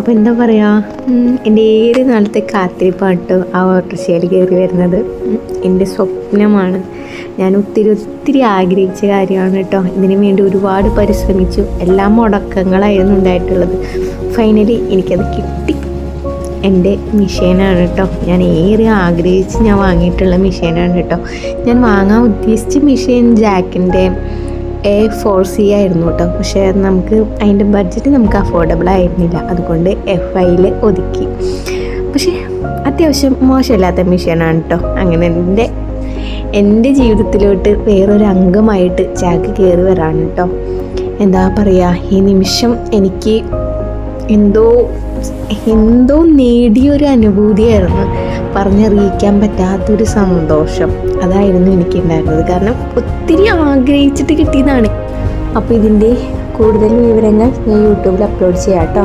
അപ്പോൾ എന്താ പറയുക, എൻ്റെ ഏറെ നാളത്തെ കാത്തിരിപ്പാട്ടോ ആ ഓട്ടോറിക്ഷയിൽ കയറി വരുന്നത്. എൻ്റെ സ്വപ്നമാണ്. ഞാൻ ഒത്തിരി ആഗ്രഹിച്ച കാര്യമാണ് കേട്ടോ. ഇതിനു വേണ്ടി ഒരുപാട് പരിശ്രമിച്ചു. എല്ലാ മുടക്കങ്ങളായിരുന്നു ഉണ്ടായിട്ടുള്ളത്. ഫൈനലി എനിക്കത് കിട്ടി. എൻ്റെ മിഷീനാണ് കേട്ടോ. ഞാൻ ഏറെ ആഗ്രഹിച്ച് ഞാൻ വാങ്ങിയിട്ടുള്ള മിഷീനാണ് കേട്ടോ. ഞാൻ വാങ്ങാൻ ഉദ്ദേശിച്ച മിഷീൻ ജാക്കിൻ്റെ A4C ആയിരുന്നു കേട്ടോ. പക്ഷേ നമുക്ക് അതിൻ്റെ ബഡ്ജറ്റ് നമുക്ക് അഫോർഡബിൾ ആയിരുന്നില്ല. അതുകൊണ്ട് FIയിൽ ഒതുക്കി. പക്ഷേ അത്യാവശ്യം മോശമില്ലാത്ത മിഷീനാണ് കേട്ടോ. അങ്ങനെ എൻ്റെ ജീവിതത്തിലോട്ട് വേറൊരു അംഗമായിട്ട് ജാക്ക് കയറി വരാണ് കേട്ടോ. എന്താ പറയുക, ഈ നിമിഷം എനിക്ക് എന്തോ നേടിയൊരു അനുഭൂതിയായിരുന്നു. പറഞ്ഞറിയിക്കാൻ പറ്റാത്തൊരു സന്തോഷം അതായിരുന്നു എനിക്കുണ്ടായിരുന്നത്. കാരണം ഒത്തിരി ആഗ്രഹിച്ചിട്ട് കിട്ടിയതാണ്. അപ്പോൾ ഇതിൻ്റെ കൂടുതൽ വിവരങ്ങൾ ഞാൻ യൂട്യൂബിൽ അപ്ലോഡ് ചെയ്യാം കേട്ടോ.